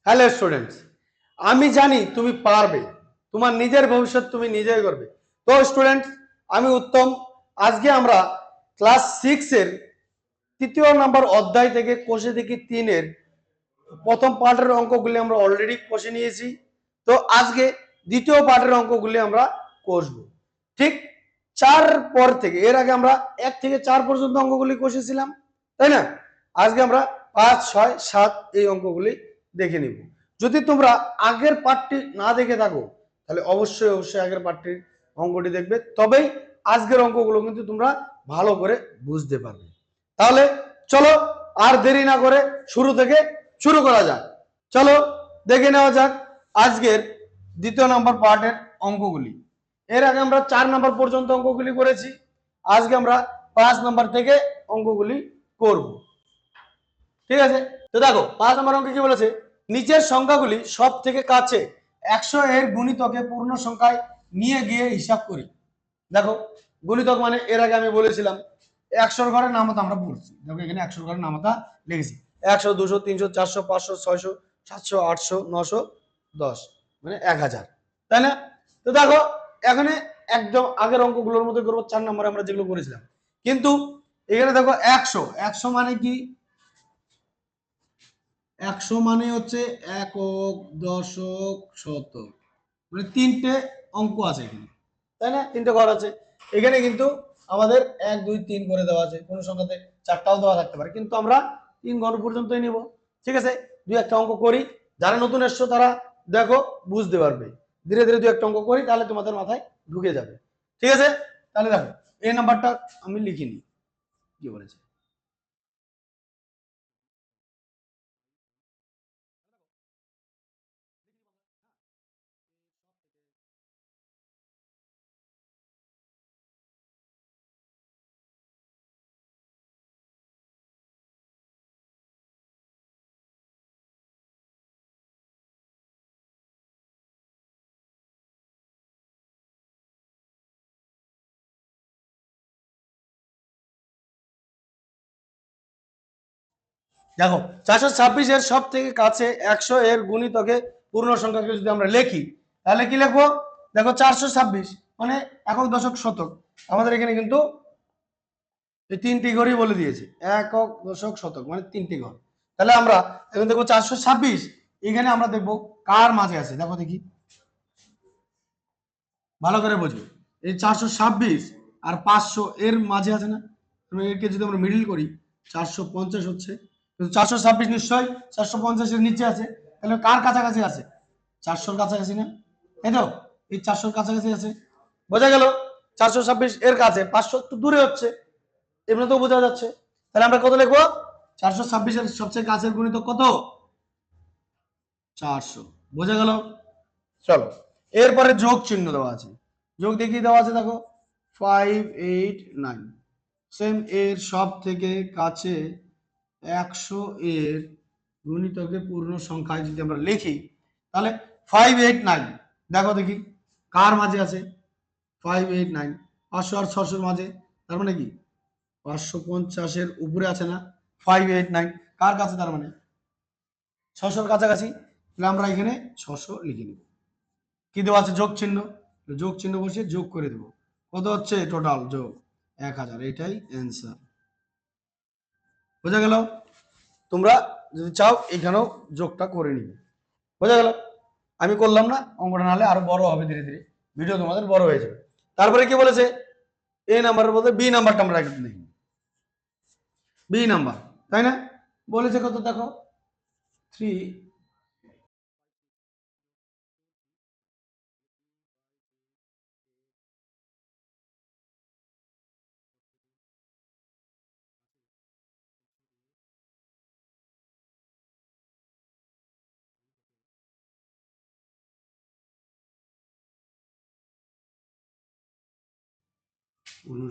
Hello students, আমি জানি তুমি পারবে। তোমার নিজের ভবিষ্যৎ তুমি নিজেই করবে। তো স্টুডেন্টস, আমি উত্তম। আজকে আমরা ক্লাস 6 এর তৃতীয় নাম্বার অধ্যায় থেকে কোষে দেখি 3 এর প্রথম পার্টের অঙ্কগুলি আমরা অলরেডি কষে নিয়েছি। তো আজকে দ্বিতীয় পার্টের অঙ্কগুলি আমরা কষবো। ঠিক 4 পর থেকে, এর আগে আমরা 1 থেকে 4 পর্যন্ত অঙ্কগুলি কষেছিলাম, তাই না? আজকে আমরা 5, 6, 7 এই অঙ্কগুলি দেখে নিব। যদি তোমরা আগের পার্টটি না দেখে থাকো তাহলে অবশ্যই অবশ্যই আগের পার্টটির অঙ্কটি দেখবে, তবেই আজকের অঙ্কগুলো কিন্তু তোমরা ভালো করে বুঝতে পারবে। তাহলে চলো আর দেরি না করে শুরু থেকে শুরু করা যাক। চলো দেখে নেওয়া যাক আজকের দ্বিতীয় নাম্বার পার্টের অঙ্কগুলি। এর আগে আমরা 4 নাম্বার পর্যন্ত অঙ্কগুলি করেছি, আজকে আমরা 5 নাম্বার থেকে অঙ্কগুলি করব। ঠিক আছে, তো দেখো 5 নাম্বার অঙ্কে কি বলেছে, নিচের সংখ্যাগুলি সব থেকে কাছে 100 এর গুণিতকে পূর্ণ সংখ্যায় নিয়ে গিয়ে হিসাব করি। দেখো গুণিতক মানে এর আগে আমি বলেছিলাম 100 ঘরের নামতা আমরা পড়ছি। দেখো এখানে 100 ঘরের নামতা লিখেছি 100, 200, 300, 400, 500, 600, 700, 800, 910 মানে 1000, তাই না? তো দেখো এখানে একদম আগের অঙ্কগুলোর মধ্যে করবো 4 নম্বরে আমরা যেগুলো করেছিলাম, কিন্তু এখানে দেখো 100 100 মানে কি, 100 মানে হচ্ছে একক, দশক, শতক, মানে 3টে অঙ্ক আছে এখানে, তাই না? 3টে ঘর আছে এখানে, কিন্তু আমাদের 1, 2, 3 করে দেওয়া আছে, কোনো সংখ্যাতে 4টাও দেওয়া থাকতে পারে, কিন্তু আমরা 3 ঘর পর্যন্তই নিব। ঠিক আছে, দুই একটা অঙ্ক করি, যারা নতুন এসছো তারা দেখো বুঝতে পারবে, ধীরে ধীরে দুই একটা অঙ্ক করি তাহলে তোমাদের মাথায় ঢুকে যাবে। ঠিক আছে, তাহলে দেখো এই নাম্বারটা আমি লিখিনি, কি বলেছে। দেখো 426 এর সব থেকে কাছে 100 এর গুণিতকে পূর্ণ সংখ্যাকে যদি আমরা লিখি তাহলে কি লিখবো, দেখো 426 মানে একক, দশক, শতক, আমাদের এখানে কিন্তু এই 3টি ঘরই বলে দিয়েছে, একক, দশক, শতক মানে 3টি ঘর। তাহলে আমরা এখন দেখবো 426, এখানে আমরা দেখবো কার মাঝে আছে, দেখো দেখি ভালো করে বুঝবে। এই 426 আর 500 এর মাঝে আছে না, একে যদি আমরা মিডিল করি 450 হচ্ছে, কিন্তু 426 নিশ্চয়ই 450 এর নিচে আছে, তাহলে কার কাছাকাছি আছে, 400-র কাছাকাছি না, তাই তো? এই 400-র কাছাকাছি আছে, বোঝা গেল। 426 এর কাছে, 500 একটু দূরে হচ্ছে, এমনি তো বোঝা যাচ্ছে। তাহলে আমরা কত লিখবো, 426 এর সবচেয়ে কাছের গুণিতক কত, 400, বোঝা গেল। চলো এরপরে যোগ চিহ্ন দেওয়া আছে, যোগ দেখিয়ে দেওয়া আছে, দেখো 589, সেম এর সব থেকে কাছে 100 এর গুণিতকে পূর্ণ সংখ্যায় যদি আমরা লিখি তাহলে 589, দেখো দেখি কার মাঝে আছে, 589 500 আর 600 মাঝে, তার মানে কি 550 এর উপরে আছে না, 589 কার কাছে, তার মানে 600-র কাছাকাছি, তাহলে আমরা এখানে 600 লিখে নিব। কি দেওয়া আছে, যোগ চিহ্ন, যোগ চিহ্ন বসিয়ে যোগ করে দেব, কত হচ্ছে টোটাল যোগ 1000, এটাই অ্যান্সার। বোঝা গেল। তোমরা যদি চাও এখানেও যোগটা করে নিবে, বোঝা গেল। আমি করলাম না, অঙ্কটা নাহলে আরো বড় হবে, ধীরে ধীরে ভিডিও তোমাদের বড় হয়ে যাবে। তারপরে কি বলেছে, এ নাম্বারের বলতে বি নাম্বারটা আমরা একটু দেখি, বি নাম্বার, তাই না? বলেছে কত, দেখো 3,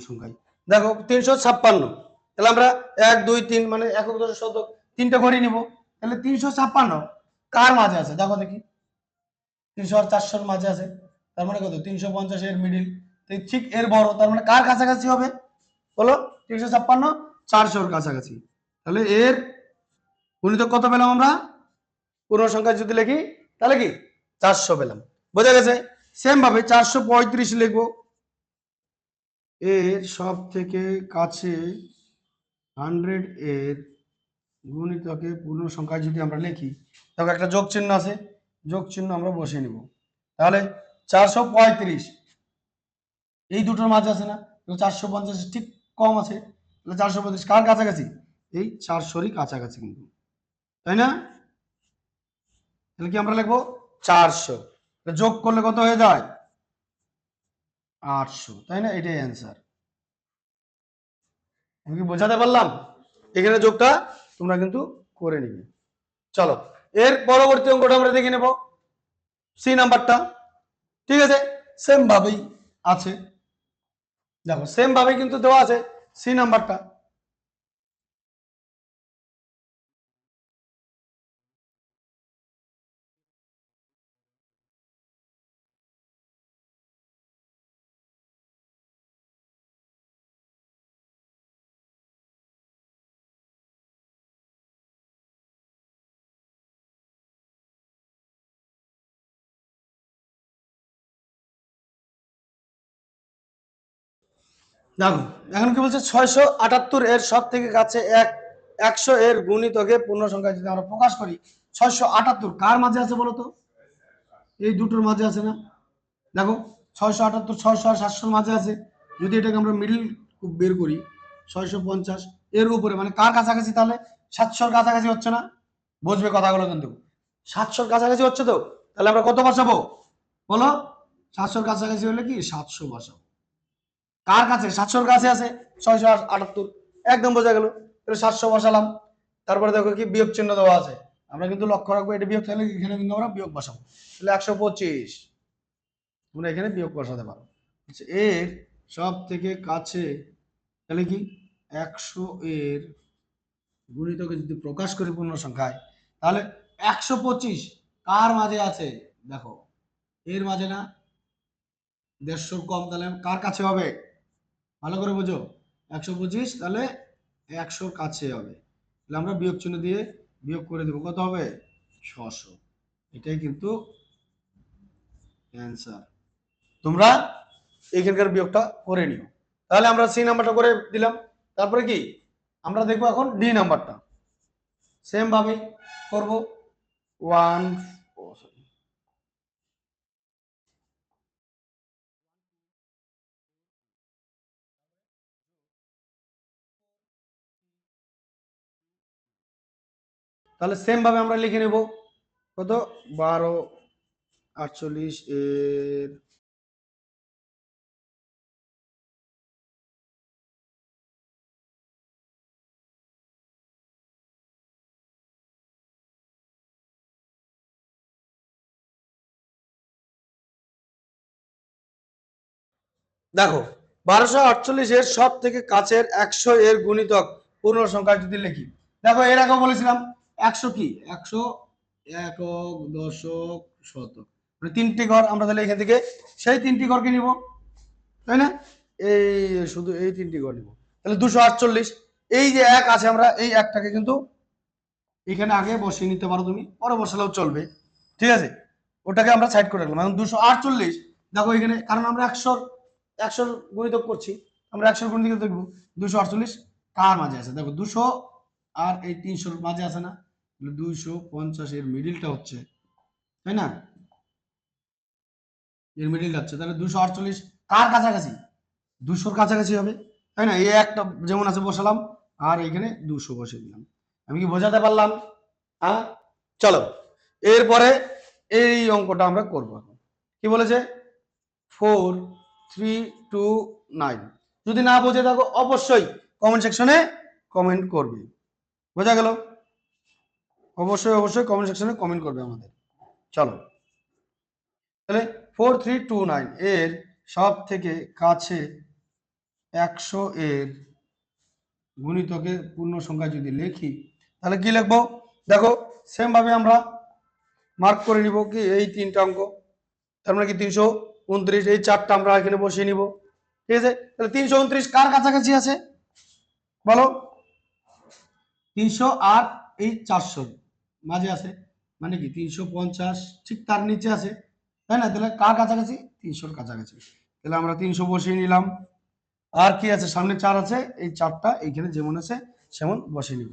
সংখ্যায় দেখো 356, তাহলে আমরা 1, 2, 3 মানে একক, দশক, শতক 3টে ঘরই নিব, তাহলে 356 কার মাঝে আছে, দেখো দেখি 300 আর 400-র মাঝে আছে, তার মানে কত 350 এর মিডিল, ঠিক এর বড়, তার মানে কার কাছাকাছি হবে বলো, 356 400-র কাছাকাছি, তাহলে এর গুণিতক কত পেলাম আমরা, পূর্ণ সংখ্যা যদি লিখি তাহলে কি 400 পেলাম। বোঝা গেছে? সেম ভাবে 435 লিখবো, এর সব থেকে কাছে 100 এর গুণিতকে পূর্ণ সংখ্যায় যদি আমরা লিখি, তবে একটা যোগ চিহ্ন আছে, যোগ চিহ্ন আমরা বসিয়ে নিব। তাহলে 435 এই দুটোর মাঝে আছে না, 450 ঠিক কম আছে, তাহলে 435 কার কাছাকাছি? এই 400-রই কাছাকাছি কিন্তু, তাই না? তাহলে কি আমরা লিখবো 400, যোগ করলে কত হয়ে যায়? 800, তাই না? এটাই অ্যান্সার। আমি কি বোঝাতে পারলাম? এখানে যোগটা তোমরা কিন্তু করে নিবে। চলো এর পরবর্তী অঙ্কটা আমরা দেখে নেব, সি নাম্বারটা। ঠিক আছে, সেম ভাবেই আছে, দেখো সেম ভাবেই কিন্তু দেওয়া আছে সি নাম্বারটা। দেখো এখন কি বলছে, 678 এর সব থেকে কাছে 100 এর গুণিতকে পূর্ণ সংখ্যা যদি আমরা প্রকাশ করি, 678 কার মাঝে আছে বলো তো? এই দুটোর মাঝে আছে না? দেখো 678 600 আর 700 মাঝে আছে। যদি এটাকে আমরা মিডল বের করি, 650 এর উপরে, মানে কার কাছাকাছি? তাহলে 700-র কাছাকাছি হচ্ছে না? বুঝবে কথাগুলো কিন্তু, 700-র কাছাকাছি হচ্ছে তো, তাহলে আমরা কত বসাবো বলো? 700-র কাছাকাছি হলে কি 700 বসাবো। কার কাছে? 700-র কাছে আছে 678, একদম বোঝা গেল। তাহলে 700 বসালাম, তারপরে দেখো কি বিয়োগ চিহ্ন দেওয়া আছে, আমরা কিন্তু লক্ষ্য রাখবো এটা বিয়োগ থাকলে এখানে কিন্তু আমরা বিয়োগ বসাবো। তাহলে 125 তোমরা এখানে বিয়োগ বসাতে পারো। এর সব থেকে কাছে, তাহলে কি 100 এর গুণিতকে যদি প্রকাশ করি পূর্ণ সংখ্যায়, তাহলে 125 কার মাঝে আছে? দেখো এর মাঝে না, 150 কম, তাহলে কার কাছে হবে? ভালো করে বোঝো, 125 তাহলে 100-র কাছে হবে, তাহলে আমরা বিয়োগ চিহ্ন দিয়ে বিয়োগ করে দেবো, কত হবে? 600। এটাই কিন্তু অ্যান্সার। তোমরা এখানকার বিয়োগটা করে নিও। তাহলে আমরা সি নাম্বারটা করে দিলাম। তারপরে কি আমরা দেখবো এখন ডি নাম্বারটা, সেম ভাবে করবো। 1 তাহলে সেম ভাবে আমরা লিখে নেব, কত? 1248 এর দেখো 1248 এর সব থেকে কাছের 100 এর গুণিতক পূর্ণ সংখ্যা যদি লিখি, দেখো এর আগে বলেছিলাম 100 কি 100 একক দশক শতক, মানে তিনটি ঘর, আমরা তাহলে এখান থেকে সেই তিনটি ঘরকে নিব, তাই না? এই শুধু এই তিনটি ঘর নিব, তাহলে 248। এই যে এক আছে, আমরা এই একটাকে কিন্তু এখানে আগে বসিয়ে নিতে পারো, তুমি পরে বসালেও চলবে, ঠিক আছে? ওটাকে আমরা সাইড করে রাখলাম। এখন 248 দেখো এখানে, কারণ আমরা 100 গুণিতক করছি, আমরা 100 গুণিতক দেখবো। 248 কার মাঝে আছে? দেখো 200 আর এই 300-র মাঝে আছে না, 250 এর মিডিলটা হচ্ছে, তাই না? এর মিডিলটা হচ্ছে, তাহলে 248 কার কাছাকাছি? 200-র কাছাকাছি হবে, তাই না? এই একটা যেমন আছে বসালাম, আর এখানে 200 বসিয়ে দিলাম। আমি কি বোঝাতে পারলাম? হ্যাঁ, চলো এরপরে এই অঙ্কটা আমরা করবো। এখন কি বলেছে? 4329। যদি না বোঝে থাকো অবশ্যই কমেন্ট সেকশনে কমেন্ট করবে। বোঝা গেল? অবশ্যই অবশ্যই কমেন্ট সেকশনে কমেন্ট করবে আমাদের। চলো তাহলে 4329 এর সব থেকে কাছে 100 এর গুণিতকে পূর্ণ সংখ্যা যদি লিখি, তাহলে কি লিখবো? দেখো সেম ভাবে আমরা মার্ক করে নিব কি এই তিনটা অঙ্ক, তার মানে কি 329, এই চারটা আমরা এখানে বসিয়ে নিব, ঠিক আছে? তাহলে 329 কার কাছাকাছি আছে বলো? 300 আর এই 400 মাঝে আছে, মানে কি 350 ঠিক তার নিচে আছে, তাই না? তাহলে কার কাছাকাছি? 300-র কাছাকাছি। তাহলে আমরা 300 বসিয়ে নিলাম। আর কি আছে? সামনে 4 আছে, এই 4টা এইখানে যেমন আছে সেমন বসিয়ে নিব।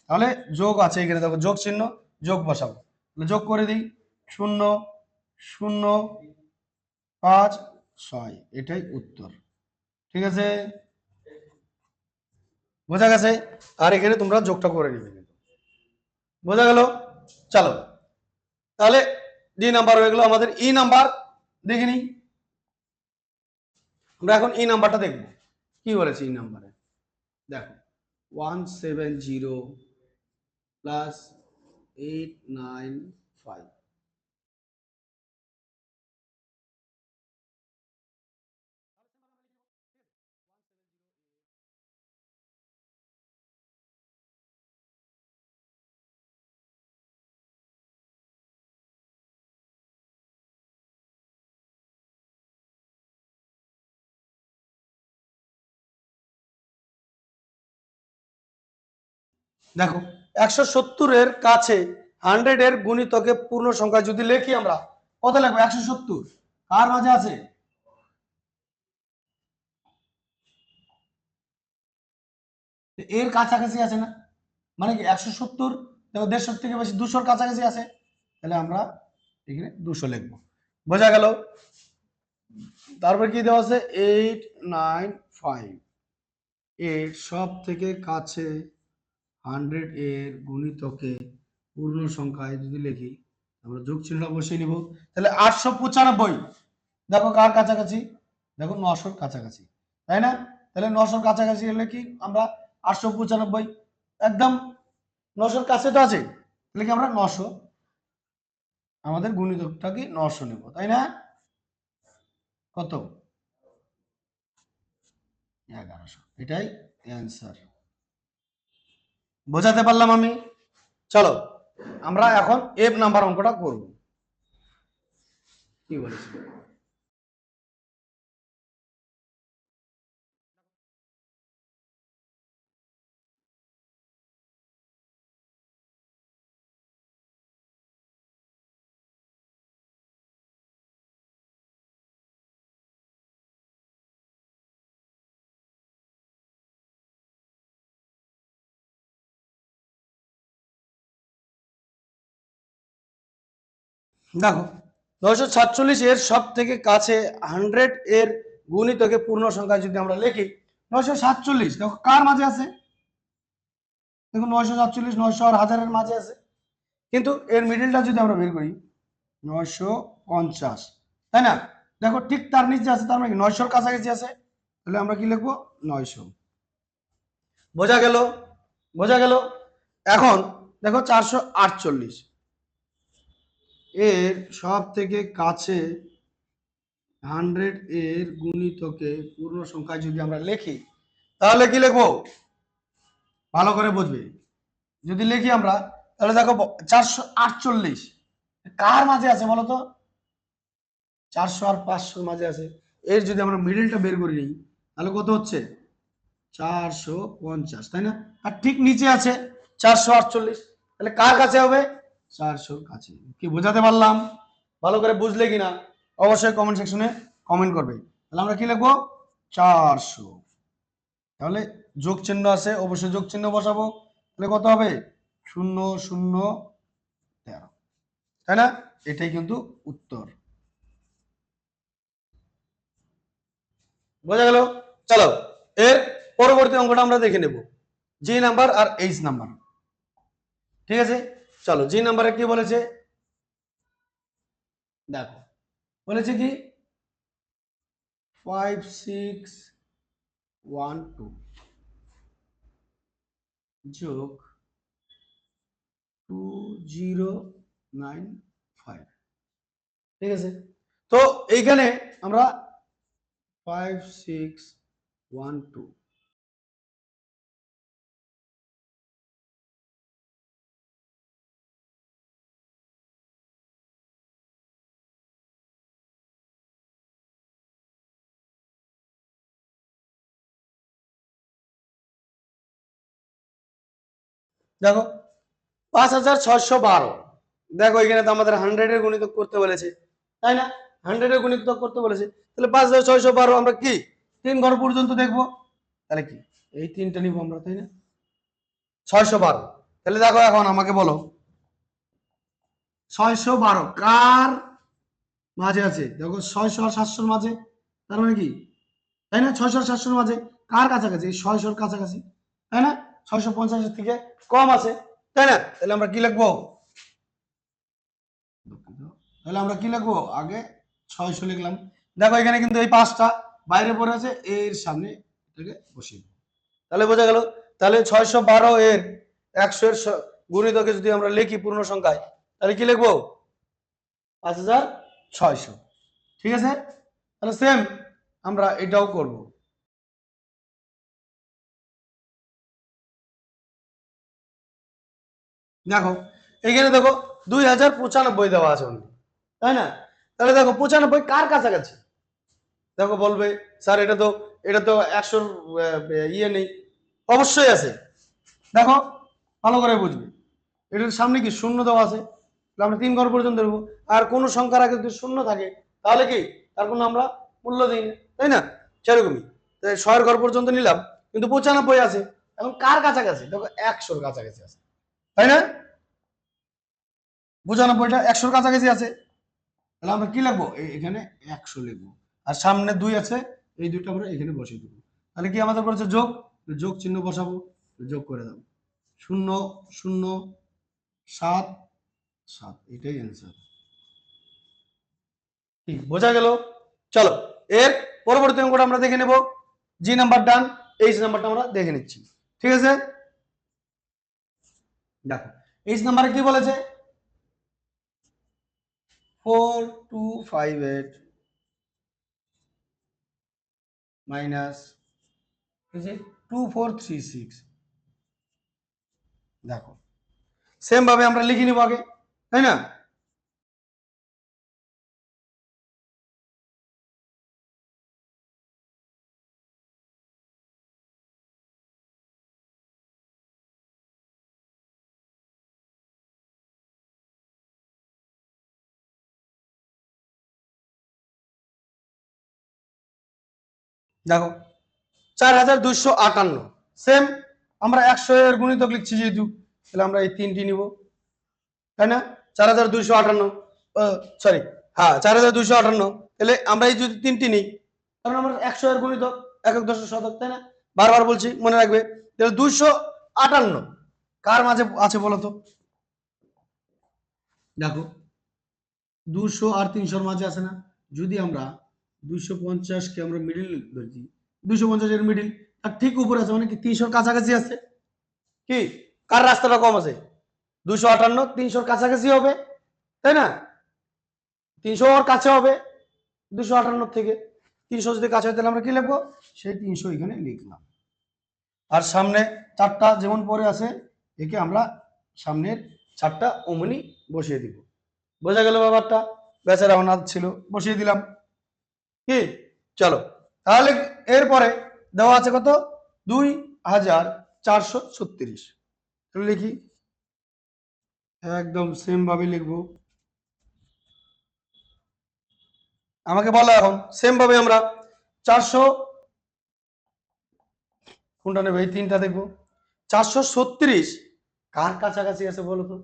তাহলে যোগ আছে এখানে, দেখো যোগ চিহ্ন, যোগ বসাবো। তাহলে যোগ করে দিই, 0 0 5 6, এটাই উত্তর। ঠিক আছে, বোঝা গেছে? আর এখানে তোমরা যোগটা করে নিবে, বোঝা গেল? চলো, তাহলে ডি নাম্বার হয়ে গেল। আমাদের ই নাম্বার দেখে নিই। আমরা এখন ই নাম্বারটা দেখব, কি বলেছে ই নাম্বারে। দেখো 170 প্লাস 895। দেখো 170-এর কাছে 100-এর গুণিতকে পূর্ণ সংখ্যা যদি লিখি আমরা, কত লিখবো? 170 কার মাঝে আছে? এর কাছাকাছি আছে না? মানে কি 170 দেখো 150 থেকে বেশি 200-র কাছাকাছি আছে, তাহলে আমরা এখানে 200 লিখবো। বোঝা গেল? তারপর কি দেওয়া আছে? 895 এর সব থেকে কাছে 100-এর গুণিতকে পূর্ণ সংখ্যায় যদি লিখি, আমরা যোগ চিহ্ন বসিয়ে নিব। তাহলে 895 দেখো কার কাছাকাছি? দেখো 900-র কাছাকাছি, তাই না? তাহলে 900-র কাছাকাছি হলে কি আমরা 895 একদম 900-র কাছে তো আছে, তাহলে কি আমরা 900 আমাদের গুণিতকটা কি 900 নেব, তাই না? কত? 1100, এটাই অ্যান্সার। বোঝাতে পারলাম আমি? চলো আমরা এখন এফ নাম্বার অঙ্কটা করব। কি বলেছি? দেখো 947 এর সব থেকে কাছে 100 এর গুণিতকে পূর্ণ সংখ্যা যদি আমরা লিখি, 947 দেখো কার মাঝে আছে? দেখো 947 900 আর 1000-এর মাঝে আছে, কিন্তু এর মিডলটা যদি আমরা বের করি 950, তাই না? দেখো ঠিক তার নিচে আছে, তার মানে 900-র কাছাকাছি আছে, তাহলে আমরা কি লিখবো? 900। বোঝা গেল? বোঝা গেল? এখন দেখো 448 এর সব থেকে কাছে 100 এর গুণিতকে পূর্ণ সংখ্যা যদি আমরা লিখি, তাহলে কি লিখবো? ভালো করে বুঝবে। যদি লিখি আমরা, তাহলে দেখো 448 কার মাঝে আছে বলতো? 400 আর 500-র মাঝে আছে। এর যদি আমরা মিডলটা বের করে নিই, তাহলে কত হচ্ছে? 450, তাই না? আর ঠিক নিচে আছে 448, তাহলে কার কাছে হবে? 400-র কাছে। কি বোঝাতে পারলাম? ভালো করে বুঝলে কিনা অবশ্যই কমেন্ট সেকশনে কমেন্ট করবে। তাহলে আমরা কি লিখবো? 400। তাহলে যোগ চিহ্ন আছে, অবশ্যই যোগ চিহ্ন বসাবো। তাহলে কত হবে? 0013, তাই না? এটাই কিন্তু উত্তর। বোঝা গেল? চলো এর পরবর্তী অঙ্কটা আমরা দেখে নেব, জি নাম্বার আর এইচ নাম্বার। ঠিক আছে, চলো জি নাম্বারে কি বলেছে দেখো। বলেছে কি 5612 যোগ 2095। ঠিক আছে, তো এইখানে আমরা 5612, দেখো 5612 দেখো এখানে তো আমাদের 100 এর গুণিতক করতে বলেছে, তাই না? 100 এর গুণিতক করতে বলেছে, তাহলে 5612 আমরা কি 3 ঘর পর্যন্ত দেখবো, তাহলে কি এই তিনটা নিব আমরা, তাই না? 612। তাহলে দেখো এখন আমাকে বলো 612 কার মাঝে আছে? দেখো 600 আর 700 মাঝে, তার মানে কি, তাই না? 600 আর 700 মাঝে কার কাছাকাছি? 600 কাছাকাছি, তাই না? 650 এর থেকে কম আছে, তাই না? তাহলে আমরা কি লিখবো? তাহলে আমরা কি লিখবো? আগে 600 লিখলাম। দেখো এখানে কিন্তু এই পাঁচটা বাইরে পড়ে আছে, এর সামনে এটাকে বসিয়ে দেবো। তাহলে বোঝা গেল। তাহলে 612 এর 100 এর গুণিতকে যদি আমরা লিখি পূর্ণ সংখ্যায়, তাহলে কি লিখবো? 5600। ঠিক আছে? তাহলে সেম আমরা এটাও করব। দেখো এখানে দেখো 2095 দেওয়া আছে অনলি, তাই না? তাহলে দেখো 95 কার কাছাকাছি? দেখো বলবে স্যার এটা তো 100 ইয়ে নেই, অবশ্যই আছে। দেখো ভালো করে বুঝবে, এটার সামনে কি শূন্য দেওয়া আছে, তাহলে আমরা 3 ঘর পর্যন্ত দেবো। আর কোন সংখ্যার আগে যদি শূন্য থাকে তাহলে কি তার কোনো আমরা মূল্য দিই না, তাই না? সেরকমই 100 ঘর পর্যন্ত নিলাম, কিন্তু 95 আছে। এখন কার কাছাকাছি? দেখো 100 কাছাকাছি আছে, তাই না? 95টা 100 কাছাকাছি আছে, তাহলে আমরা কি লিখবো? এখানে 100 লিখবো, আর সামনে 2 আছে, এই দুইটা আমরা এখানে বসিয়ে দেবো। তাহলে কি আমাদের বলছে যোগ, যোগ চিহ্ন বসাবো, যোগ করে দাও 0 0 7 7, এটাই অ্যান্সার। ঠিক বোঝা গেল? চলো এর পরবর্তী অঙ্কটা আমরা দেখে নেব। জি নাম্বার ডান, এইচ নাম্বারটা আমরা দেখে নিচ্ছি। ঠিক আছে, দেখো এইচ নাম্বারে কি বলেছে? 4258 মাইনাস 2436। দেখো সেম ভাবে আমরা লিখে নিব আগে, তাই না? দেখো 4258 সেম, আমরা 100 এর গুণিতক লিখছি যেহেতু, তাহলে আমরা এই তিনটি নিব, তাই না? 4258, সরি, হ্যাঁ 4258। তাহলে আমরা এই যদি তিনটি নিই, কারণ আমরা 100 এর গুণিতক একক দশক শতক, তাই না? বারবার বলছি মনে রাখবে। তাহলে 258 কার মাঝে আছে বলো তো? দেখো 200 আর 300 মাঝে আছে না? যদি আমরা 250 কে আমরা মিডিল ধরছি, 250 এর মিডিল আর ঠিক উপরে আছে, মানে কি 300 কাছাকাছি আছে। কি কার রাস্তাটা কম আছে? 258 300 কাছাকাছি হবে, তাই না? 300 ওর কাছে হবে 258 থেকে। 300 যদি কাছে হয় তাহলে আমরা কি লিখবো? সেই 300 এখানে লিখলাম। আর সামনে চারটা যেমন পরে আছে, একে আমরা সামনের চারটা অমনি বসিয়ে দিব। বোঝা গেল ব্যাপারটা? বেচারা অনাথ ছিল, বসিয়ে দিলাম। কি চলো তাহলে এরপরে দেওয়া আছে কত? 2436। লিখি, একদম সেম ভাবে লিখবো। আমাকে বলো এখন সেম ভাবে আমরা 400 কোনটা নেবে? এই তিনটা দেখবো। 436 কার কাছাকাছি আছে বলো তো?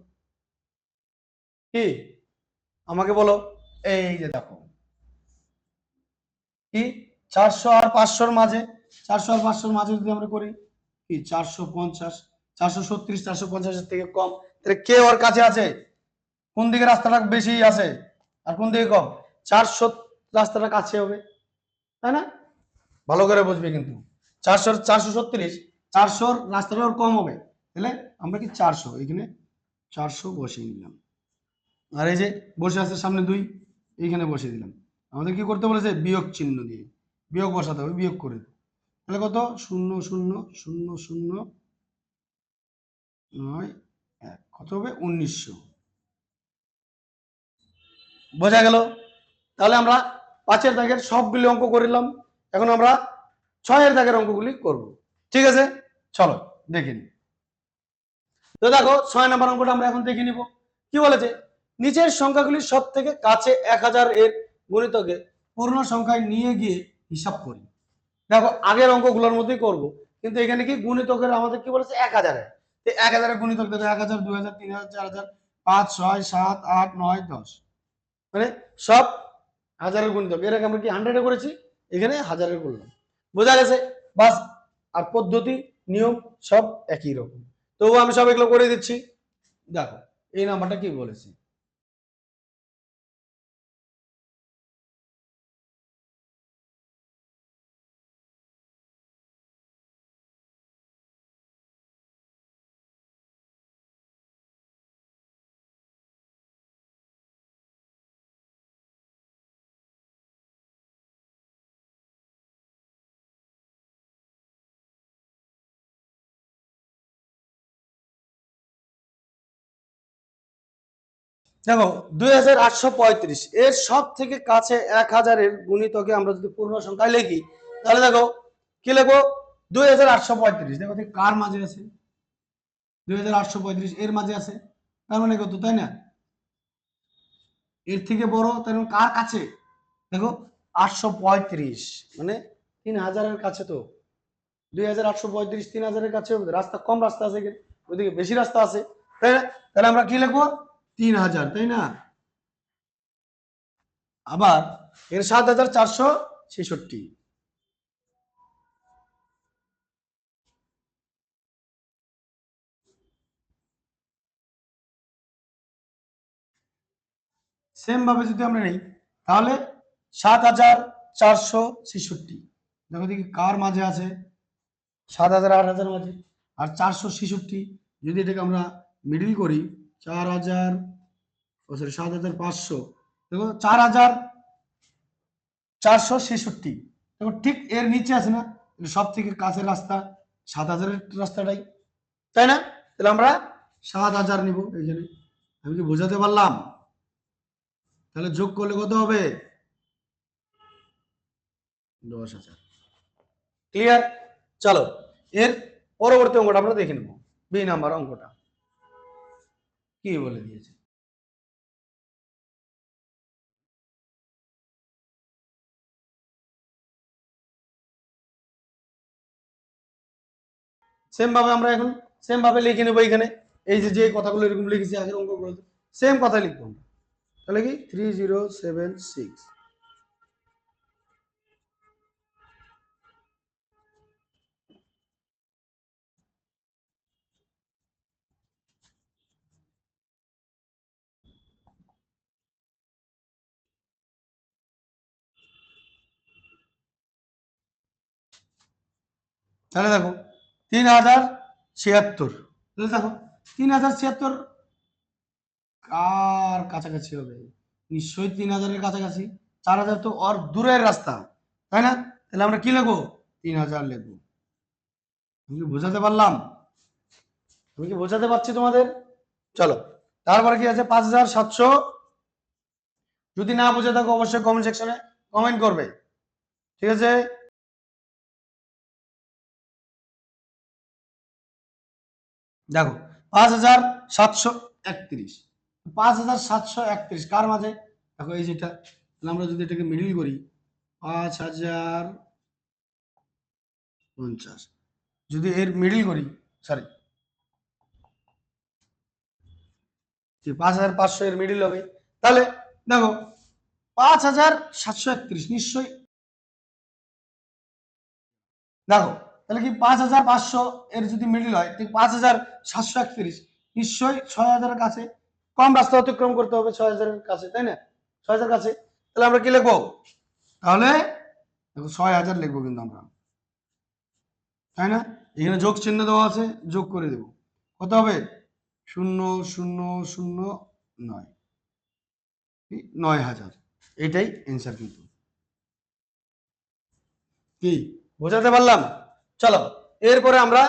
কি আমাকে বলো। এই যে দেখো কি 400 আর 500 মাঝে, 400 আর 500 মাঝে যদি আমরা করি কি 450, 436 450 এর থেকে কম, তাহলে কে ওর কাছে আছে? কোন দিকে রাস্তাটা বেশি আছে আর কোন দিকে কম? 400 রাস্তাটা কাছে হবে, তাই না? ভালো করে বুঝবে কিন্তু। 436 400 রাস্তাটা ওর কম হবে, তাহলে আমরা কি 400 এখানে 400 বসিয়ে নিলাম। আর এই যে বসে আছে সামনে 2, এইখানে বসিয়ে দিলাম। আমাদের কি করতে বলেছে? বিয়োগ চিহ্ন দিয়ে বিয়োগ বসাতে হবে, বিয়োগ করে। তাহলে কত? 0 0 0 0 9 1, কত হবে? 1900। বোঝা গেল? তাহলে আমরা 5 এর দাগের সবগুলি অঙ্ক করলাম, এখন আমরা 6 এর দাগের অঙ্কগুলি করব। ঠিক আছে, চলো দেখে নি। তো দেখো 6 নম্বর অঙ্কটা আমরা এখন দেখে নিব। কি বলেছে? নিচের সংখ্যাগুলি সব থেকে কাছে 1000 এর গুণিতকে পূর্ণ সংখ্যায় নিয়ে গিয়ে হিসাব করি। দেখো আগের অঙ্কগুলোর মধ্যেই করব, কিন্তু এখানে কি গুণিতকের আমাদের কি বলেছে 1000 এর। 1000 এর গুণিতক দেখো 1000, 2000, 3000, 4000, 5, 6, 7, 8, 9, 10, মানে সব হাজারের গুণিতক। এর আগে আমরা কি 100 এ করেছি, এখানে 1000 এর করলাম। বোঝা গেছে? বাস। আর পদ্ধতি নিয়ম সব একই রকম। তবু আমি সব এগুলো করে দিচ্ছি। দেখো এই নাম্বারটা কি বলেছি। দেখো 2835 এর সব থেকে কাছে 1000 এর গুণিতকে আমরা যদি পূর্ণ সংখ্যায় লিখি, তাহলে দেখো কি লিখবো, 2835। দেখো কার মাঝে আছে, 2835 এর মাঝে আছে, তার মানে কত, তাই না? এর থেকে বড়, তার মানে কার কাছে? দেখো 835 মানে 3000 এর কাছে। তো 2835 3000 এর কাছে, রাস্তা কম রাস্তা আছে, ওইদিকে বেশি রাস্তা আছে, তাই না? তাহলে আমরা কি লিখবো, 3000, তাই না? আবার এর 7466, সেম ভাবে যদি আমরা নেই, তাহলে 7466। দেখো দেখি কার মাঝে আছে, 7000 8000 মাঝে। আর 466 যদি এটাকে আমরা মিডিল করি, 4000, ও সরি 7500, দেখো 4466। দেখো ঠিক এর নিচে আছে না, সব থেকে কাছের রাস্তা 7000 এর রাস্তাটাই, তাই না? তাহলে আমরা 7000 নিব এইখানে। আমি কি বোঝাতে পারলাম? তাহলে যোগ করলে কত হবে, 10,000। ক্লিয়ার? চলো এর পরবর্তী অঙ্কটা আমরা দেখে নেব। বি নাম্বার অঙ্কটা কি বলে দিয়েছে। সেম ভাবে আমরা এখন সেম ভাবে লিখে নেবো এখানে। এই যে যে কথাগুলো এরকম লিখেছি আগের অঙ্কগুলো, সেম কথা লিখবো আমরা। তাহলে কি 3076। তাহলে দেখো 3076, তাহলে দেখো 3076 কার কাছাকাছি হবে, নিশ্চয়ই 3000 এর কাছাকাছি। 4000 তো ওর দূরের রাস্তা, তাই না? তাহলে আমরা কি লিখবো, 3000 লিখবো। আমি কি বোঝাতে পারলাম? আমি কি বোঝাতে পারছি তোমাদের? চলো তারপরে কি আছে, 5700। যদি না বুঝে থাকো অবশ্যই কমেন্ট সেকশনে কমেন্ট করবে, ঠিক আছে? দেখো 5731, 5731 কার মাঝে, দেখো এই যেটা। তাহলে আমরা যদি এটাকে মিডিল করি, 5050, যদি এর মিডিল করি, সরি 5500 এর মিডিল হবে, তাহলে দেখো 5731 নিশ্চয়ই। দেখো তাহলে কি 5500 এর যদি মিডিল হয়, ঠিক 5731 নিশ্চয়ই 6000 এর কাছে। কম রাস্তা অতিক্রম করতে হবে 6000 এর কাছে, তাই না? 6000 কাছে। তাহলে আমরা কি লিখবো, তাহলে দেখো 6000 লিখবো কিন্তু আমরা, তাই না? এখানে যোগ চিহ্ন দেওয়া আছে, যোগ করে দেব। কত হবে, 0009, 9000। এটাই অ্যান্সার কিন্তু। কি বোঝাতে পারলাম? চলো এরপরে আমরা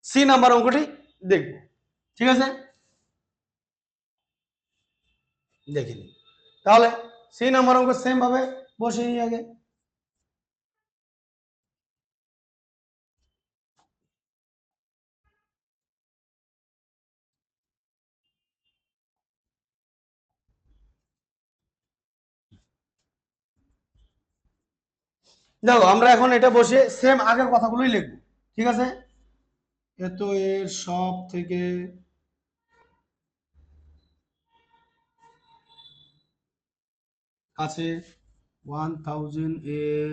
সি নাম্বার অঙ্কটি দেখব, ঠিক আছে? দেখিনি, তাহলে সি নাম্বার অঙ্ক সেম ভাবে বসে নিই আগে। দেখো আমরা এখন এটা বসে সেম আগের কথাগুলোই লিখবো, ঠিক আছে। এত এর সব থেকে কাছে 1000 এর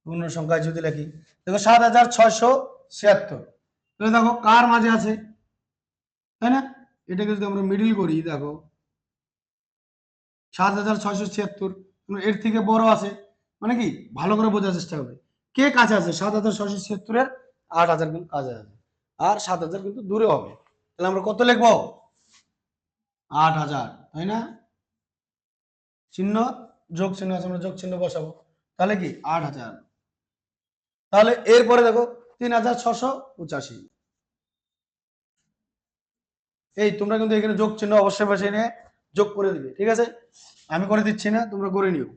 পূর্ণ সংখ্যায় যদি লিখি, দেখো 7676, তাহলে দেখো কার মাঝে আছে, তাই না? এটাকে যদি আমরা মিডিল করি, দেখো 7676, এর থেকে বড় আছে, মানে কি ভালো করে বোঝার চেষ্টা করবে, কে কাছে আছে 7676-এর 8000 কিন্তু কাছে আছে, আর 7000 কিন্তু দূরে হবে। তাহলে আমরা কত লিখবো? 8000, তাই না? চিহ্ন, যোগ চিহ্ন আছে, আমরা যোগ চিহ্ন বসাবো, তাহলে কি 8000। তাহলে এরপরে দেখো 3685, এই তোমরা কিন্তু এখানে যোগ চিহ্ন অবশ্যই বসিয়ে নিয়ে যোগ করে দিবে, ঠিক আছে? আমি করে দিচ্ছি না, তোমরা করে নিও,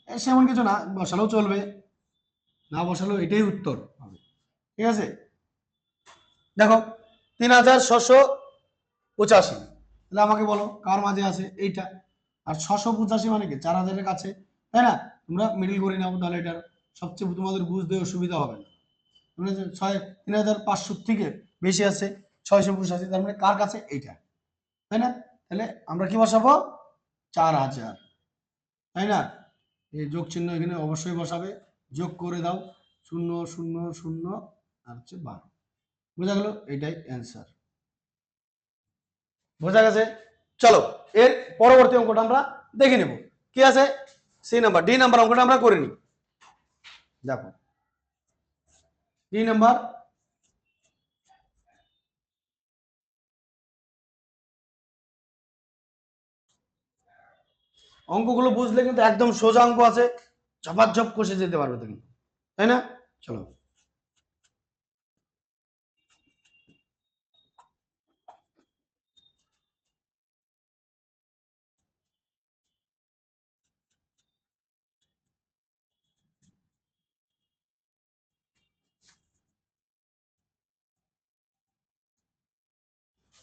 সেমন কিছু না, বসালেও চলবে, না বসালেও এটাই উত্তর হবে, ঠিক আছে। দেখো 3685, তাহলে আমাকে বলো কার মাঝে আছে, এইটা। আর 685 মানে কি 4000-এর কাছে, তাই না? তোমরা মিডিল করে নাও, তাহলে এটার সবচেয়ে তোমাদের বুঝতে অসুবিধা হবে না। তোমরা যে 3500 থেকে বেশি আছে 685, তার মানে কার কাছে, এইটা, তাই না? তাহলে আমরা কি বসাবো? 4000, তাই না? এই যোগ চিহ্ন এখানে অবশ্যই বসাবে, যোগ করে দাও, 0 0 0 আর হচ্ছে 12, বোঝা গেল? এটাই অ্যান্সার, বোঝা গেছে? চলো এর পরবর্তী অঙ্কটা আমরা দেখে নেব, কি আছে সি নাম্বার, ডি নাম্বার অঙ্কটা আমরা করে নিই। দেখো ডি নাম্বার, অঙ্কগুলো বুঝলে কিন্তু একদম সোজা অঙ্ক আছে, ঝপাঝপ কষে যেতে পারবে তুমি, তাই না? চলো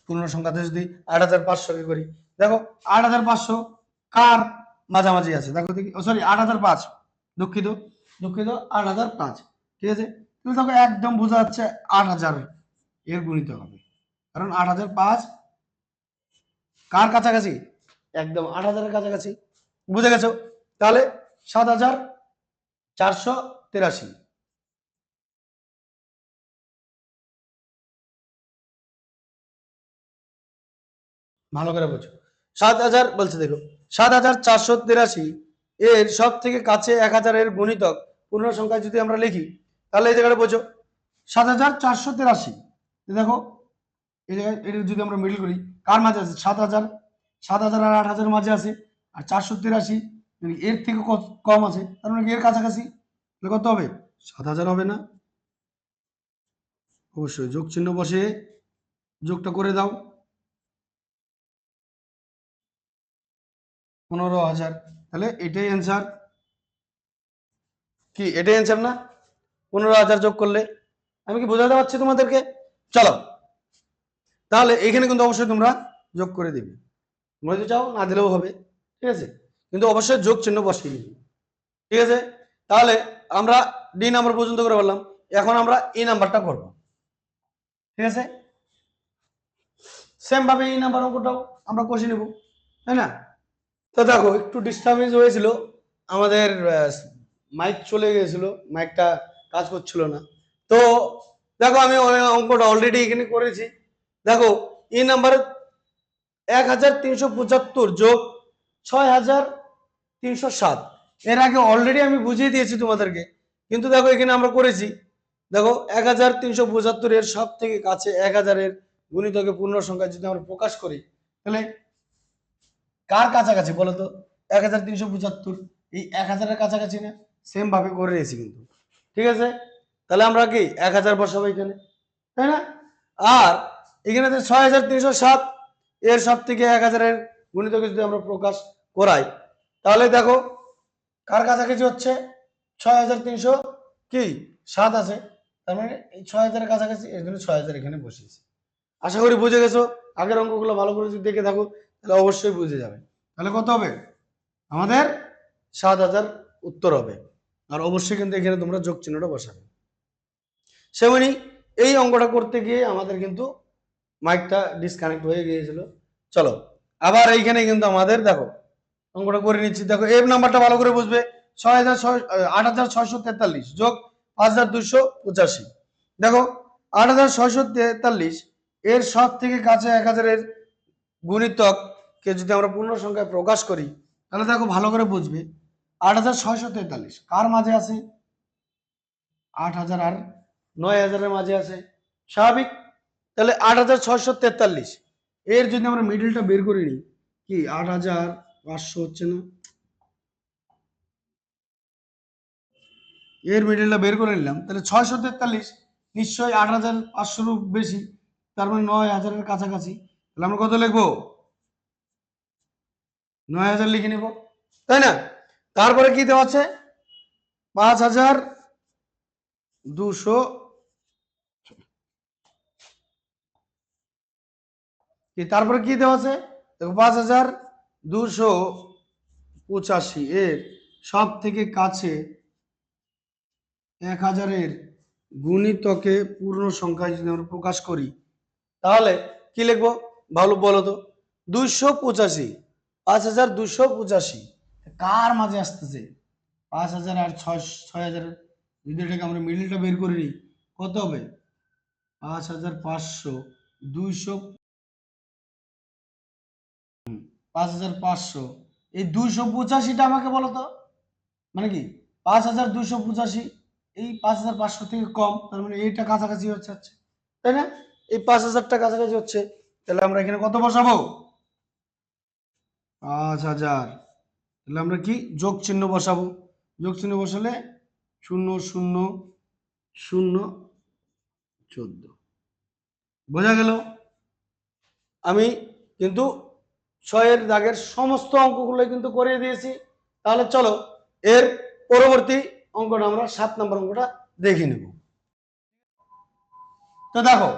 পূর্ণ সংখ্যাতে যদি 8500 কে করি, দেখো 8500 কার মাঝামাঝি আছে, দেখো দেখি, সরি 8005, দুঃখিত দুঃখিত 8005, ঠিক আছে। তুমি দেখো একদম বোঝা যাচ্ছে 8000 এর গুণিত হবে, কারণ 8005 কার কাছাকাছি, একদম 8000-এর কাছাকাছি, বুঝে গেছো? তাহলে 7483, ভালো করে বোঝো, 7000 বলছে, দেখো 7483 এর সব থেকে কাছে 1000-এর গুণিতক পূর্ণ সংখ্যা যদি আমরা লিখি, তাহলে এই জায়গাটা বোঝো 7483, দেখো এই জায়গায় এটা যদি আমরা মিডল করি, কার মাঝে আছে 7000, 7000 আর 8000 মাঝে আছে, আর 483 এর থেকে কম আছে, তার মানে এর কাছাকাছি, তাহলে কত হবে? 7000 হবে না? অবশ্যই যোগ চিহ্ন বসে যোগটা করে দাও, 15000, তাহলে এটাই অ্যান্সার, কি এটাই অ্যান্সার না? 15000 যোগ করলে, আমি কি বোঝাতে পারছি তোমাদেরকে? চলো তাহলে এখানে কিন্তু অবশ্যই তোমরা যোগ করে দিবে, তোমরা যদি চাও না দিলেও হবে, ঠিক আছে, কিন্তু অবশ্যই যোগ চিহ্ন বসিয়ে দিবে, ঠিক আছে। তাহলে আমরা ডি নাম্বার পর্যন্ত করে বললাম, এখন আমরা ই নাম্বারটা করব, ঠিক আছে। সেম ভাবে ই নাম্বার অঙ্কটাও আমরা কষে নেব, তাই না? তো দেখো একটু ডিস্টার্বেন্স হয়েছিল, আমাদের মাইক চলে গিয়েছিল, মাইকটা কাজ করছিল না, তো দেখো আমি অঙ্কটা অলরেডি এখানে করেছি। দেখো ই নাম্বার 1375 যোগ 6307, এর আগে অলরেডি আমি বুঝিয়ে দিয়েছি তোমাদেরকে, কিন্তু দেখো এখানে আমরা করেছি, দেখো 1375 এর সব থেকে কাছে 1000-এর গুণিতকে পূর্ণ সংখ্যা যদি আমরা প্রকাশ করি, তাহলে কার কাছাকাছি বলো তো? 1375, এই 1000-এর কাছাকাছি না? সেম ভাবে করে রয়েছি কিন্তু, ঠিক আছে। তাহলে আমরা কি 1000 বসাবো এখানে, তাই না? আর এখানে 6307 এর সব থেকে 1000-এর গুণিতকে যদি আমরা প্রকাশ করাই, তাহলে দেখো কার কাছাকাছি হচ্ছে 6300 কি 7 আছে, তার মানে এই 6000-এর কাছাকাছি, এর জন্য 6000 এখানে বসিয়েছি। আশা করি বুঝে গেছো। আগের অঙ্কগুলো ভালো করে যদি দেখে থাকো তাহলে অবশ্যই বুঝে যাবে। তাহলে কত হবে আমাদের 7,000 উত্তর হবে। আর অবশ্যই কিন্তু এখানে তোমরা যোগ চিহ্নটা বসাবে। সেমনি এই অঙ্কটা করতে গিয়ে আমাদের কিন্তু মাইকটা ডিসকানেক্ট হয়ে গিয়েছিল। চলো আবার এইখানে কিন্তু আমাদের দেখো অঙ্কটা করে নিচ্ছি। দেখো এর নাম্বারটা ভালো করে বুঝবে। 8,643 যোগ 5,285। দেখো 8,643 এর সব থেকে কাছে 1,000-এর গুণিতককে যদি আমরা পূর্ণ সংখ্যায় প্রকাশ করি তাহলে দেখো ভালো করে বুঝবে 8,643 কার মাঝে আছে? 8,000 আর 9,000-এর মাঝে আছে, স্বাভাবিক। তাহলে 8,643 এর যদি আমরা মিডলটা বের করে নিই কি 8,500 হচ্ছে না? এর মিডলটা বের করে নিলাম, তাহলে 643 নিশ্চয়ই 8,500 বেশি, তার মানে 9,000-এর কাছাকাছি। তাহলে আমরা কত লিখবো? 9,000 লিখে নেব, তাই না? তারপরে কি দেওয়া আছে? 5,200। তারপরে কি দেওয়া আছে দেখো 5,285 এর সব থেকে কাছে 1,000-এর গুণিতকে পূর্ণ সংখ্যায় যদি আমরা প্রকাশ করি তাহলে কি লিখবো ভালো বলো তো? 285। 5,285 কার মাঝে আসতেছে? 5,000 আর 6,000 যদি এটাকে আমরা মিডলটা বের করে নিই কত হবে? 5,500 200 5,500 এই 285টা আমাকে বলো তো মানে কি 5,285 এই 5,500 থেকে কম, তার মানে এইটা কাছাকাছি হচ্ছে, তাই না? এই 5,000টা কাছাকাছি হচ্ছে, তাহলে আমরা এখানে কত বসাবো? 5,000। তাহলে আমরা কি যোগ চিহ্ন বসাবো। যোগ চিহ্ন বসালে 0,0,0,14 বোঝা গেল। আমি কিন্তু 6-এর দাগের সমস্ত অঙ্কগুলো কিন্তু করিয়ে দিয়েছি। তাহলে চলো এর পরবর্তী অঙ্কটা আমরা 7 নম্বর অঙ্কটা দেখে নেব। তো দেখো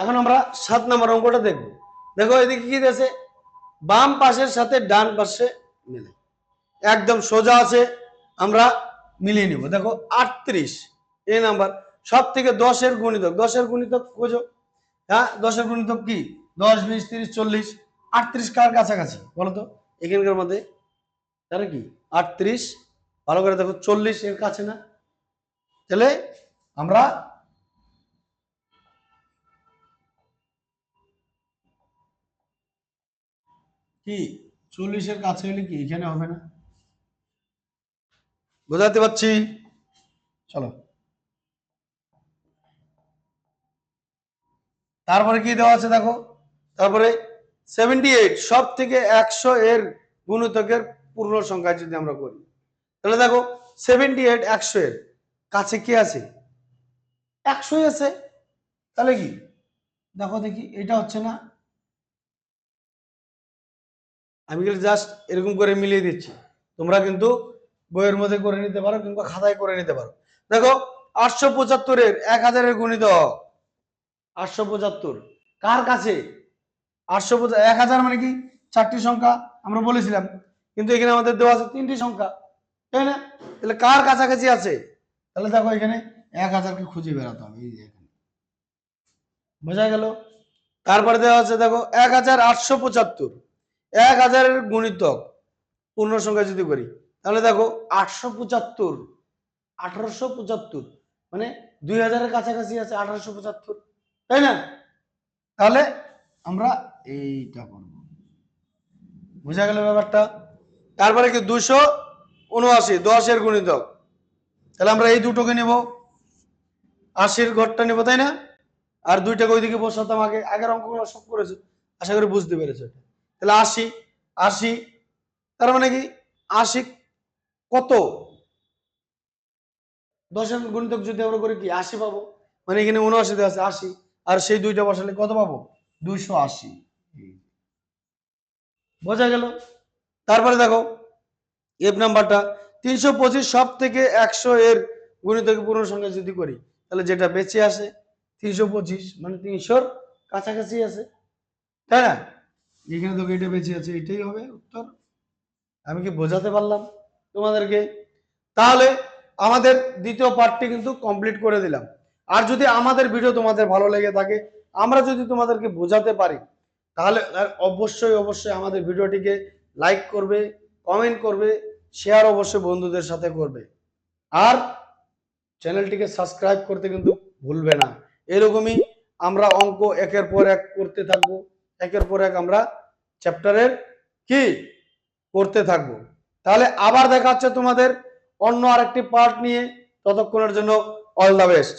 এখন আমরা 7 নম্বর অঙ্কটা দেখব। দেখো এদিকে কি দিয়েছে? বাম পাশের সাথে ডান পাশে মিলে একদম সোজা আছে, আমরা মিলিয়ে নিব। দেখো 38 এই নাম্বার সব থেকে 10-এর গুণিতক, 10-এর গুণিতক খোঁজো। হ্যাঁ 10-এর গুণিতক কি 10 20 30 40 38 কার কাছাকাছি বলো তো এখানকার মধ্যে? তাহলে কি 38 ভালো করে দেখো 40 এর কাছে না? তাহলে আমরা কি 40-এর কাছে হলে কি এখানে হবে না? বোঝাতে পারছি? চলো তারপরে কি দেওয়া আছে দেখো। তারপরে 78 সব থেকে 100 এর গুণিতকের পূর্ণ সংখ্যা যদি আমরা করি তাহলে দেখো 78 100 এর কাছে কি আছে? 100 আছে। তাহলে কি দেখো দেখি এটা হচ্ছে না? আমি কিন্তু জাস্ট এরকম করে মিলিয়ে দিচ্ছি, তোমরা কিন্তু বইয়ের মধ্যে করে নিতে পারো কিংবা খাতায় করে নিতে পারো। দেখো 875-এর 1,000-এর গুণিতক 875 কার কাছে? 1,000 মানে কি 4টি সংখ্যা আমরা বলেছিলাম, কিন্তু এখানে আমাদের দেওয়া আছে 3টি সংখ্যা, তাই না? তাহলে কার কাছাকাছি আছে? তাহলে দেখো এখানে 1,000-কে খুঁজে বেড়াতে হবে, এই যে এখানে বোঝা গেল। তারপরে দেওয়া আছে দেখো 1,875 1,000-এর গুণিতক পূর্ণ সংখ্যা যদি করি তাহলে দেখো 875 1875 মানে 2,000-এর কাছাকাছি আছে 1875, তাই না? তাহলে আমরা এইটা করব, বোঝা গেল ব্যাপারটা। তারপরে কি 279 10-এর গুণিতক, তাহলে আমরা এই দুটোকে নেব 80-র ঘরটা নেব, তাই না? আর দুইটাকে ওইদিকে বসাতাম, আগে আগের অঙ্কগুলো সব করেছো, আশা করি বুঝতে পেরেছো এটা। তাহলে 80 80 তার মানে কি 80 কত 10-এর গুণিতক যদি আমরা করি কি 80 পাবো, মানে এখানে 79 আছে 80 আর সেই দুইটা বসালে কত পাবো? 280, বোঝা গেল। তারপরে দেখো এফ নাম্বারটা 325 সব থেকে 100 এর গুণিতক পূর্ণ সংখ্যা যদি করি তাহলে যেটা বেঁচে আসে 325 মানে 300-র কাছাকাছি আছে, তাই না? এখানে তো এটা বেঁচে আছে, এটাই হবে উত্তর। আমি কি বোঝাতে পারলাম তোমাদেরকে? তাহলে আমাদের দ্বিতীয় পার্টটি কিন্তু কমপ্লিট করে দিলাম। আর যদি আমাদের ভিডিও তোমাদের ভালো লেগে থাকে, আমরা যদি তোমাদেরকে বোঝাতে পারি, তাহলে অবশ্যই অবশ্যই আমাদের ভিডিওটিকে লাইক করবে, কমেন্ট করবে, শেয়ার অবশ্যই বন্ধুদের সাথে করবে। আর চ্যানেলটিকে সাবস্ক্রাইব করতে কিন্তু ভুলবে না। এরকমই আমরা অঙ্ক একের পর এক করতে থাকবো, একের পর এক আমরা চ্যাপ্টারের কি করতে থাকবো। তাহলে আবার দেখা হচ্ছে তোমাদের অন্য আরেকটি পার্ট নিয়ে। ততক্ষণের জন্য অল দ্য বেস্ট।